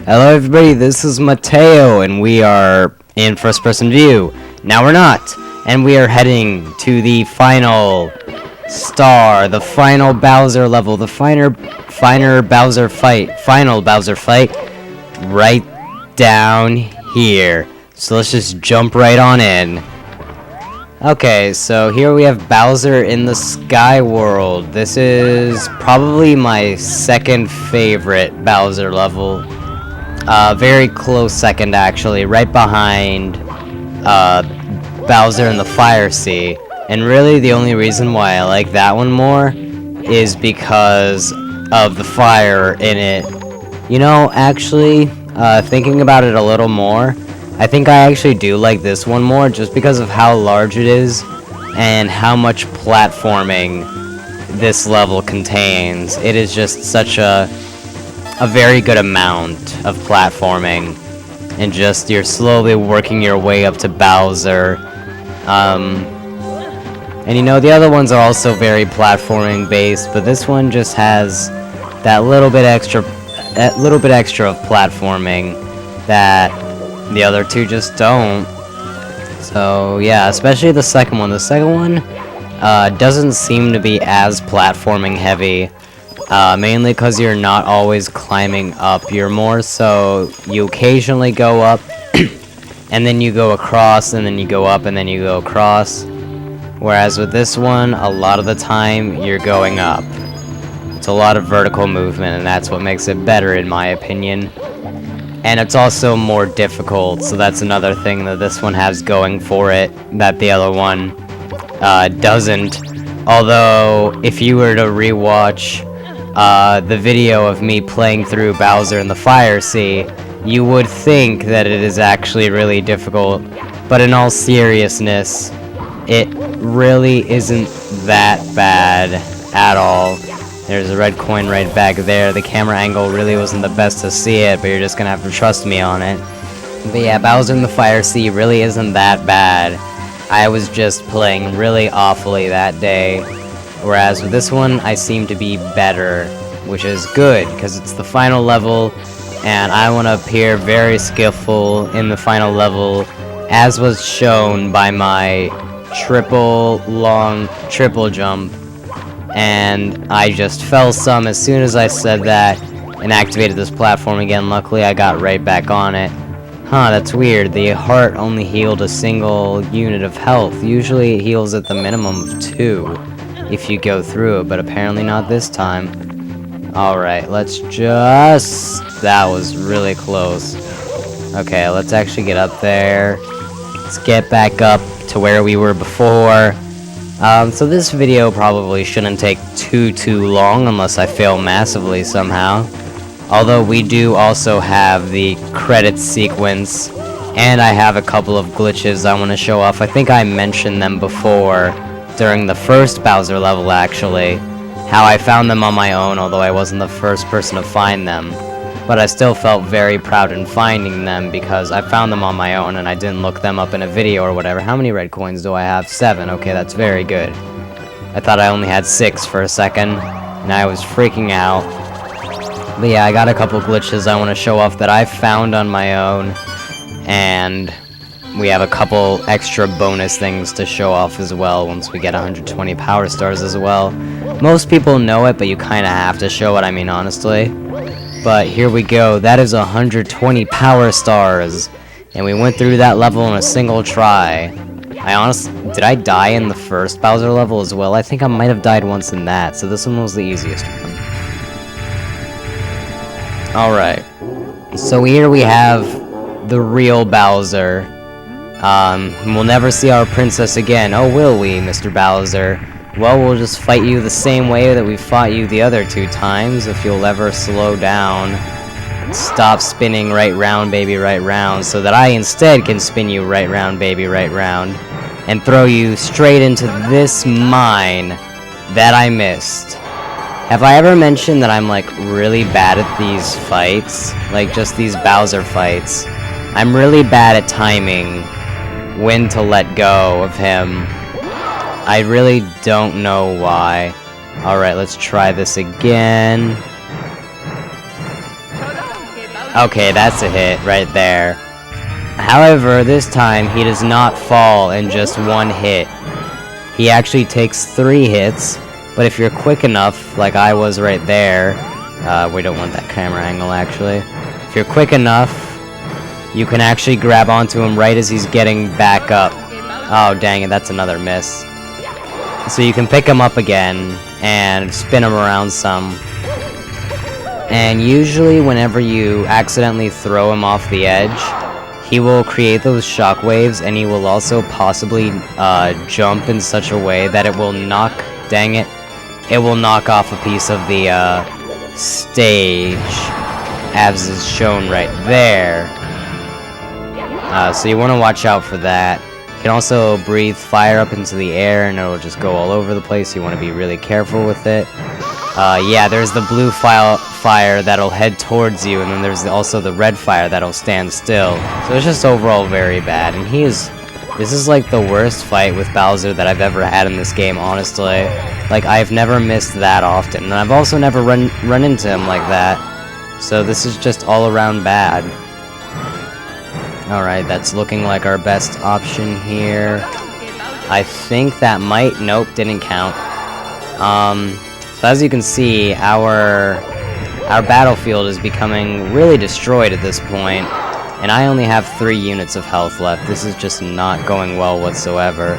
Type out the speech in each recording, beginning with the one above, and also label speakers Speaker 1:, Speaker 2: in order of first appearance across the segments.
Speaker 1: Hello everybody, this is Mateo, and we are in first-person view. Now we're not, and we are heading to the final star, the final Bowser level, the final Bowser fight, right down here. So let's just jump right on in. Okay, so here we have Bowser in the Sky World. This is probably my second favorite Bowser level. Very close second, actually, right behind Bowser in the Fire Sea. And really, the only reason why I like that one more is because of the fire in it. You know, actually, thinking about it a little more, I think I actually do like this one more just because of how large it is and how much platforming this level contains. It is just such a very good amount of platforming, and just you're slowly working your way up to Bowser. And you know, the other ones are also very platforming based, but this one just has that little bit extra of platforming that the other two just don't. So yeah, especially the second one. The second one doesn't seem to be as platforming heavy. Mainly because you're not always climbing up. You're more so you occasionally go up, and then you go across, and then you go up, and then you go across. Whereas with this one, a lot of the time, you're going up. It's a lot of vertical movement, and that's what makes it better, in my opinion. And it's also more difficult, so that's another thing that this one has going for it, that the other one doesn't. Although, if you were to rewatch the video of me playing through Bowser in the Fire Sea, you would think that it is actually really difficult, but in all seriousness, it really isn't that bad at all. There's a red coin right back there. The camera angle really wasn't the best to see it, but you're just gonna have to trust me on it. But yeah, Bowser in the Fire Sea really isn't that bad. I was just playing really awfully that day. Whereas with this one, I seem to be better, which is good, because it's the final level, and I want to appear very skillful in the final level, as was shown by my triple jump, and I just fell some as soon as I said that, and activated this platform again. Luckily, I got right back on it. Huh, that's weird. The heart only healed a single unit of health. Usually it heals at the minimum of 2. If you go through it, but apparently not this time. Alright, let's just... That was really close. Okay, let's actually get up there. Let's get back up to where we were before. So this video probably shouldn't take too long unless I fail massively somehow. Although we do also have the credits sequence, and I have a couple of glitches I want to show off. I think I mentioned them before during the first Bowser level, actually, how I found them on my own, although I wasn't the first person to find them. But I still felt very proud in finding them, because I found them on my own and I didn't look them up in a video or whatever. How many red coins do I have? 7. Okay, that's very good. I thought I only had 6 for a second, and I was freaking out. But yeah, I got a couple glitches I want to show off that I found on my own, and we have a couple extra bonus things to show off as well once we get 120 power stars as well. Most people know it, but you kind of have to show it, I mean, honestly. But here we go. That is 120 power stars, and we went through that level in a single try. Did I die in the first Bowser level as well? I think I might have died once in that, so this one was the easiest one. Alright. So here we have the real Bowser. We'll never see our princess again. Oh, will we, Mr. Bowser? Well, we'll just fight you the same way that we fought you the other 2 times, if you'll ever slow down. Stop spinning right round, baby, right round, so that I instead can spin you right round, baby, right round, and throw you straight into this mine that I missed. Have I ever mentioned that I'm, like, really bad at these fights? Like, just these Bowser fights. I'm really bad at timing when to let go of him. I really don't know why. Alright, let's try this again. Okay, that's a hit right there. However, this time he does not fall in just one hit. He actually takes 3 hits, but if you're quick enough, like I was right there, we don't want that camera angle actually. If you're quick enough, you can actually grab onto him right as he's getting back up. Oh, dang it, that's another miss. So you can pick him up again and spin him around some. And usually whenever you accidentally throw him off the edge, he will create those shockwaves, and he will also possibly jump in such a way that it will knock, dang it, it will knock off a piece of the stage, as is shown right there. So you want to watch out for that. You can also breathe fire up into the air and it'll just go all over the place. You want to be really careful with it. Yeah, there's the blue fire that'll head towards you, and then there's also the red fire that'll stand still. So it's just overall very bad, and this is like the worst fight with Bowser that I've ever had in this game, honestly. Like, I've never missed that often, and I've also never run into him like that. So this is just all around bad. Alright, that's looking like our best option here. I think that might... Nope, didn't count. So as you can see, our battlefield is becoming really destroyed at this point, and I only have 3 units of health left. This is just not going well whatsoever.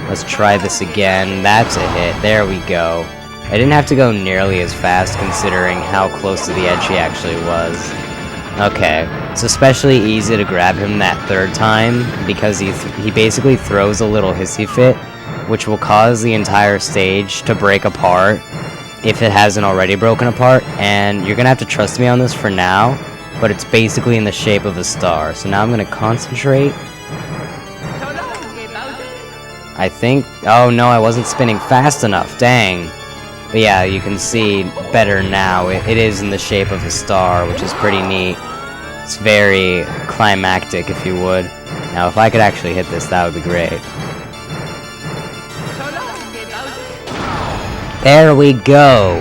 Speaker 1: Let's try this again. That's a hit. There we go. I didn't have to go nearly as fast considering how close to the edge he actually was. Okay, it's especially easy to grab him that 3rd time because he basically throws a little hissy fit, which will cause the entire stage to break apart if it hasn't already broken apart, and you're gonna have to trust me on this for now, but it's basically in the shape of a star. So now I'm gonna concentrate. I think... Oh no, I wasn't spinning fast enough, dang. But yeah, you can see better now. It is in the shape of a star, which is pretty neat. It's very climactic, if you would. Now, if I could actually hit this, that would be great. There we go!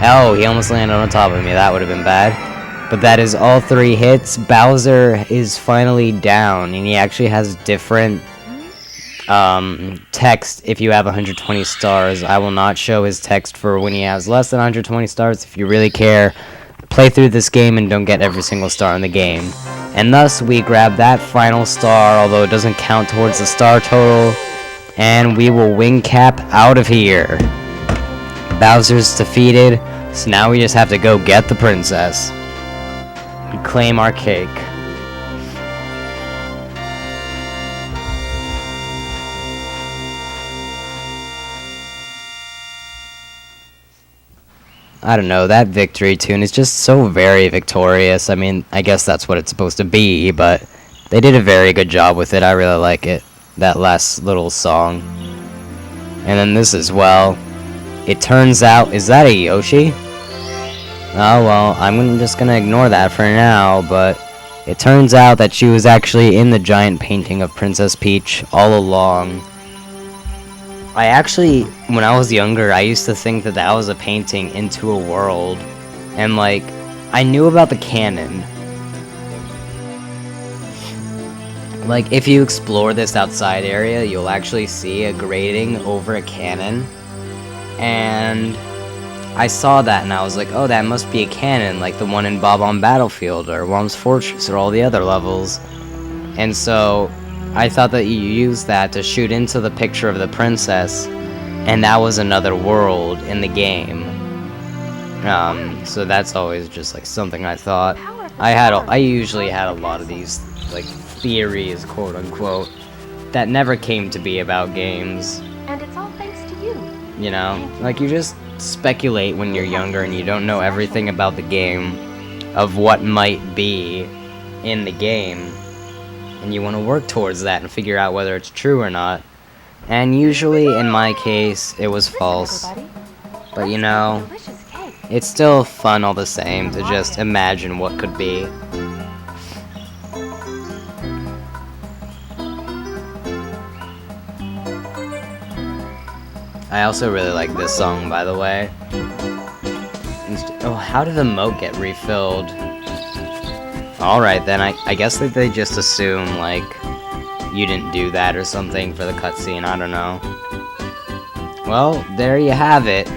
Speaker 1: Oh, he almost landed on top of me. That would have been bad. But that is all 3 hits. Bowser is finally down, and he actually has different text if you have 120 stars. I will not show his text for when he has less than 120 stars. If you really care, play through this game and don't get every single star in the game. And thus, we grab that final star, although it doesn't count towards the star total, and we will wing cap out of here. Bowser's defeated, so now we just have to go get the princess and claim our cake. I don't know, that victory tune is just so very victorious. I mean, I guess that's what it's supposed to be, but they did a very good job with it. I really like it, that last little song. And then this as well. It turns out, is that a Yoshi? Oh well, I'm just gonna ignore that for now, but it turns out that she was actually in the giant painting of Princess Peach all along. I actually, when I was younger, I used to think that that was a painting into a world, and like, I knew about the canon. Like, if you explore this outside area, you'll actually see a grating over a cannon. And I saw that and I was like, oh, that must be a cannon, like the one in Bob-Omb Battlefield or Whomp's Fortress or all the other levels. And so I thought that you used that to shoot into the picture of the princess, and that was another world in the game. So that's always just like something I thought. I usually had a lot of these like theories, quote unquote, that never came to be about games.
Speaker 2: And it's all thanks to you.
Speaker 1: You know, like you just speculate when you're younger and you don't know everything about the game, of what might be in the game, and you want to work towards that and figure out whether it's true or not. And usually, in my case, it was false. But you know, it's still fun all the same to just imagine what could be. I also really like this song, by the way. Oh, how did the moat get refilled? Alright then, I guess that they just assume, like, you didn't do that or something for the cutscene, I don't know. Well, there you have it.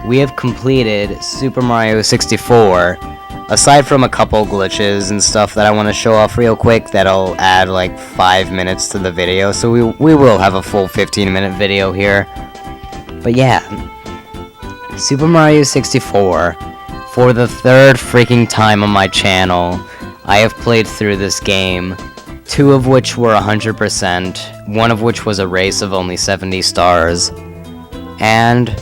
Speaker 1: We have completed Super Mario 64. Aside from a couple glitches and stuff that I want to show off real quick that'll add like 5 minutes to the video, so we will have a full 15-minute video here. But yeah, Super Mario 64, for the third freaking time on my channel, I have played through this game, 2 of which were 100%, 1 of which was a race of only 70 stars, and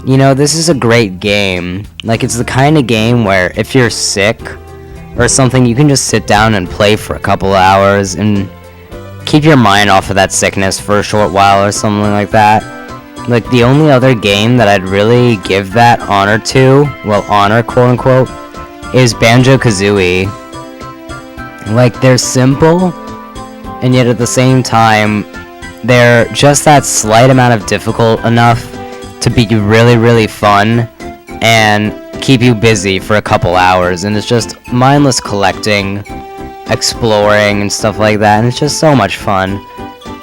Speaker 1: you know, this is a great game. Like, it's the kind of game where if you're sick or something, you can just sit down and play for a couple hours and keep your mind off of that sickness for a short while or something like that. Like, the only other game that I'd really give that honor to, well, honor, quote-unquote, is Banjo-Kazooie. Like, they're simple, and yet at the same time, they're just that slight amount of difficult enough to be really, really fun and keep you busy for a couple hours, and it's just mindless collecting, exploring, and stuff like that, and it's just so much fun,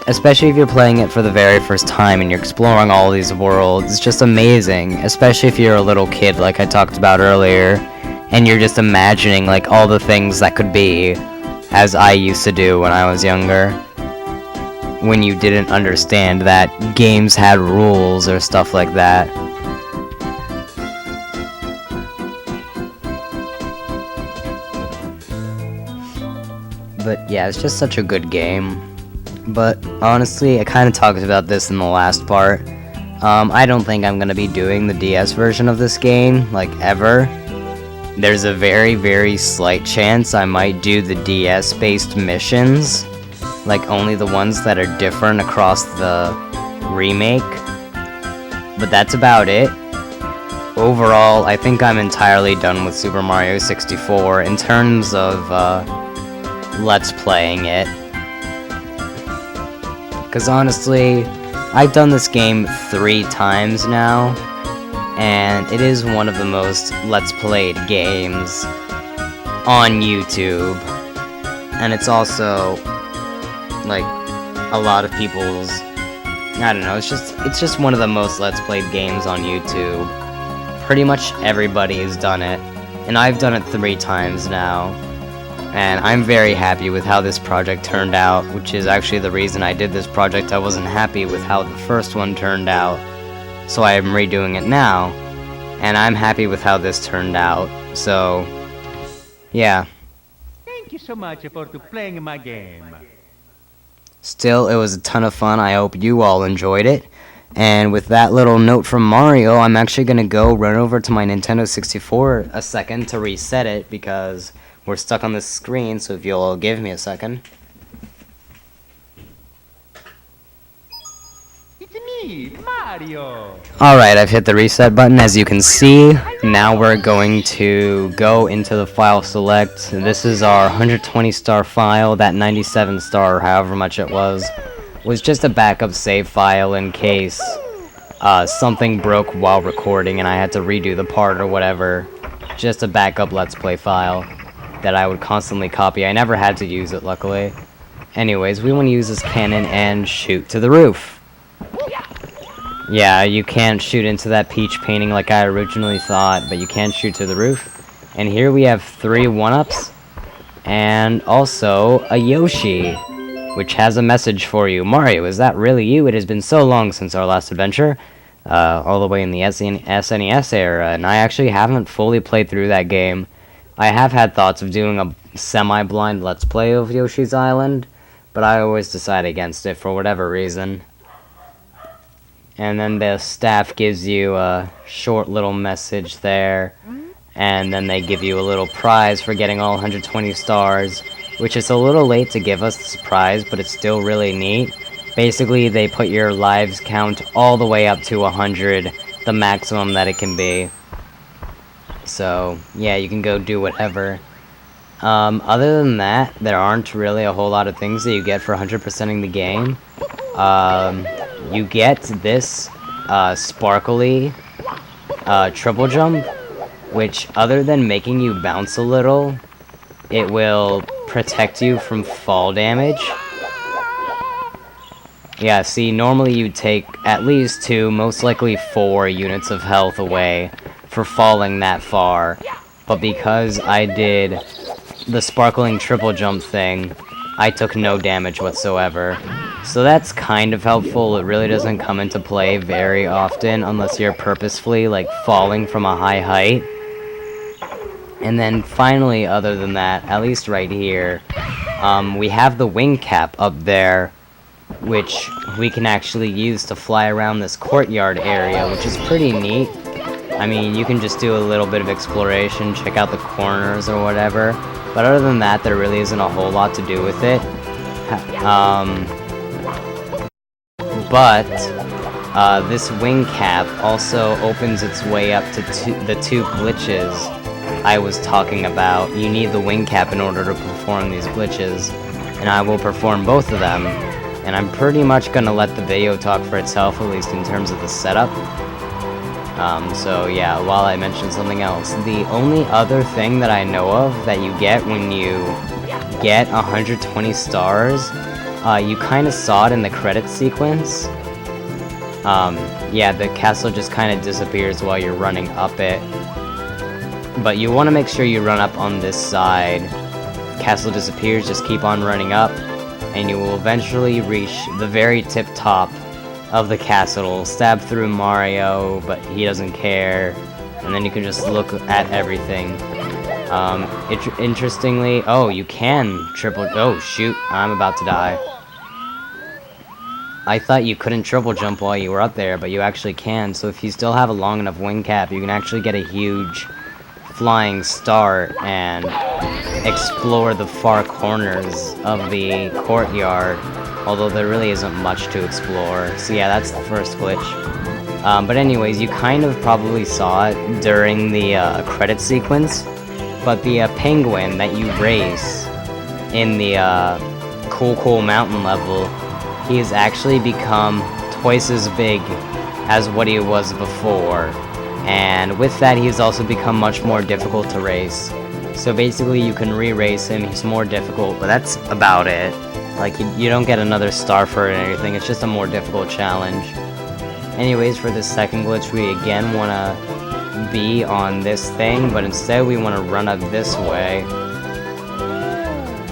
Speaker 1: especially if you're playing it for the very first time and you're exploring all these worlds. It's just amazing, especially if you're a little kid like I talked about earlier, and you're just imagining like all the things that could be, as I used to do when I was younger, when you didn't understand that games had rules or stuff like that. But yeah, it's just such a good game. But honestly, I kind of talked about this in the last part. I don't think I'm going to be doing the DS version of this game, like, ever. There's a very, very slight chance I might do the DS-based missions, like only the ones that are different across the remake. But that's about it. Overall, I think I'm entirely done with Super Mario 64 in terms of Let's Playing it. Because honestly, I've done this game 3 times now, and it is one of the most Let's Played games on YouTube. And it's also like a lot of people's, I don't know, it's just one of the most Let's Played games on YouTube. Pretty much everybody has done it, and I've done it 3 times now, and I'm very happy with how this project turned out, which is actually the reason I did this project. I wasn't happy with how the first one turned out, so I am redoing it now, and I'm happy with how this turned out, so yeah.
Speaker 2: Thank you so much for playing my game.
Speaker 1: Still, it was a ton of fun. I hope you all enjoyed it. And with that little note from Mario, I'm actually going to go run over to my Nintendo 64 a second to reset it, because we're stuck on this screen, so if you'll all give me a second.
Speaker 2: It's me, Mario.
Speaker 1: Alright, I've hit the reset button, as you can see. Now we're going to go into the file select. This is our 120 star file. That 97 star, however much it was just a backup save file in case something broke while recording and I had to redo the part or whatever. Just a backup Let's Play file that I would constantly copy. I never had to use it, luckily. Anyways, we want to use this cannon and shoot to the roof. Yeah, you can't shoot into that peach painting like I originally thought, but you can shoot to the roof. And here we have 3 one-ups, and also a Yoshi, which has a message for you. Mario, is that really you? It has been so long since our last adventure, all the way in the SNES era, and I actually haven't fully played through that game. I have had thoughts of doing a semi-blind Let's Play of Yoshi's Island, but I always decide against it for whatever reason. And then the staff gives you a short little message there, and then they give you a little prize for getting all 120 stars, which is a little late to give us the prize, but it's still really neat. Basically, they put your lives count all the way up to 100, the maximum that it can be. So, yeah, you can go do whatever. Other than that, there aren't really a whole lot of things that you get for 100%ing the game. You get this sparkly triple jump, which, other than making you bounce a little, it will protect you from fall damage. Yeah, see, normally you'd take at least 2, most likely 4 units of health away for falling that far. But because I did the sparkling triple jump thing, I took no damage whatsoever. So that's kind of helpful. It really doesn't come into play very often unless you're purposefully, like, falling from a high height. And then finally, other than that, at least right here, we have the wing cap up there, which we can actually use to fly around this courtyard area, which is pretty neat. I mean, you can just do a little bit of exploration, check out the corners or whatever, but other than that, there really isn't a whole lot to do with it. This wing cap also opens its way up to the 2 glitches I was talking about. You need the wing cap in order to perform these glitches, and I will perform both of them. And I'm pretty much gonna let the video talk for itself, at least in terms of the setup. So yeah, while I mentioned something else, the only other thing that I know of that you get when you get 120 stars, you kind of saw it in the credits sequence. Yeah, the castle just kind of disappears while you're running up it. But you want to make sure you run up on this side. Castle disappears, just keep on running up, and you will eventually reach the very tip top of the castle, stab through Mario, but he doesn't care, and then you can just look at everything. Interestingly, oh, you can oh shoot, I'm about to die. I thought you couldn't triple jump while you were up there, but you actually can, so if you still have a long enough wing cap, you can actually get a huge flying start and explore the far corners of the courtyard, although there really isn't much to explore. So yeah, that's the first glitch. But anyways, you kind of probably saw it during the credit sequence, but the penguin that you race in the Cool Mountain level, he has actually become twice as big as what he was before. And with that, he's also become much more difficult to race. So basically, you can re-race him, he's more difficult, but that's about it. Like, you don't get another star for it or anything, it's just a more difficult challenge. Anyways, for this second glitch, we again want to be on this thing, but instead we want to run up this way.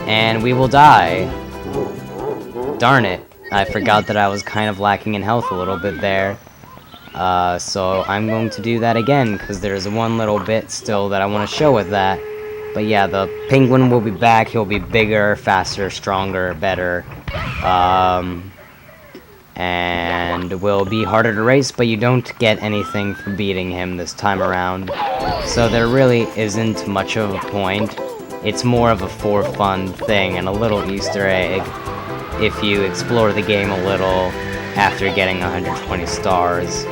Speaker 1: And we will die. Darn it. I forgot that I was kind of lacking in health a little bit there. So I'm going to do that again, because there's one little bit still that I want to show with that. But yeah, the penguin will be back, he'll be bigger, faster, stronger, better. And will be harder to race, but you don't get anything for beating him this time around. So there really isn't much of a point. It's more of a for fun thing and a little Easter egg if you explore the game a little after getting 120 stars.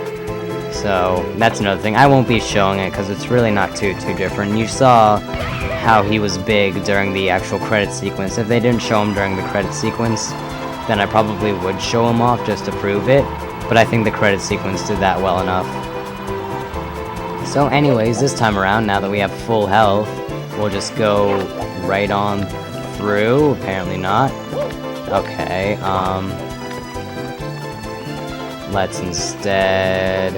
Speaker 1: So that's another thing. I won't be showing it because it's really not too different. You saw how he was big during the actual credit sequence. If they didn't show him during the credit sequence, then I probably would show him off just to prove it. But I think the credit sequence did that well enough. So anyways, this time around, now that we have full health, we'll just go right on through. Apparently not. Okay, let's instead,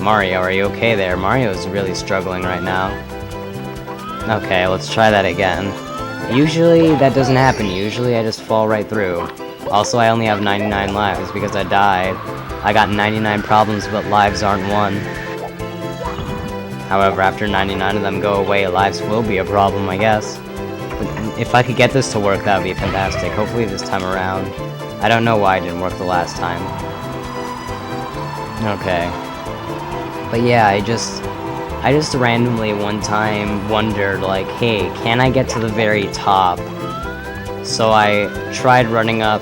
Speaker 1: Mario, are you okay there? Mario's really struggling right now. Okay, let's try that again. Usually that doesn't happen, usually I just fall right through. Also, I only have 99 lives because I died. I got 99 problems, but lives aren't one. However, after 99 of them go away, lives will be a problem, I guess. If I could get this to work, that would be fantastic. Hopefully this time around. I don't know why it didn't work the last time. Okay. But yeah, I just randomly one time wondered, like, hey, can I get to the very top? So I tried running up.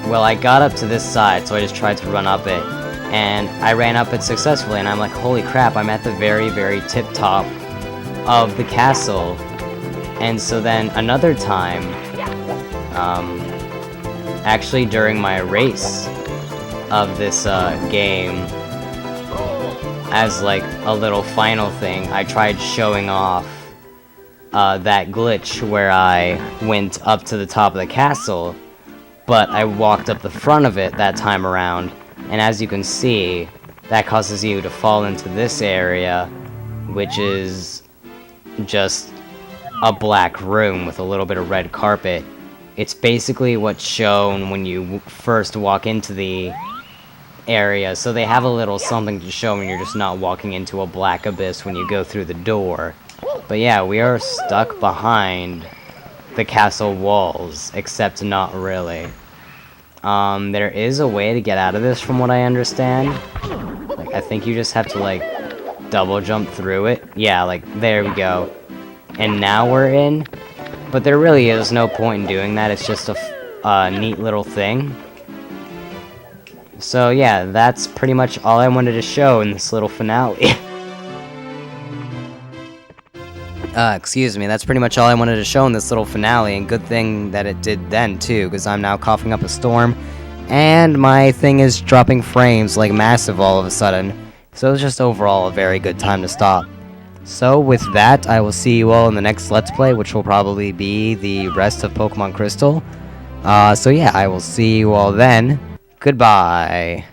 Speaker 1: Well, I got up to this side, so I just tried to run up it. And I ran up it successfully, and I'm like, holy crap, I'm at the very, very tip top of the castle. And so then another time, actually during my race of this game, as like a little final thing, I tried showing off that glitch where I went up to the top of the castle, but I walked up the front of it that time around, and as you can see, that causes you to fall into this area, which is just a black room with a little bit of red carpet. It's basically what's shown when you first walk into the area, so they have a little something to show when you're just not walking into a black abyss when you go through the door. But yeah, we are stuck behind the castle walls, except not really. There is a way to get out of this from what I understand. Like, I think you just have to, like, double jump through it. Yeah, like, there we go. And now we're in. But there really is no point in doing that, it's just a neat little thing. So yeah, that's pretty much all I wanted to show in this little finale. Excuse me, that's pretty much all I wanted to show in this little finale, and good thing that it did then, too, because I'm now coughing up a storm, and my thing is dropping frames like massive all of a sudden, so it's just overall a very good time to stop. So with that, I will see you all in the next Let's Play, which will probably be the rest of Pokemon Crystal. So yeah, I will see you all then. Goodbye.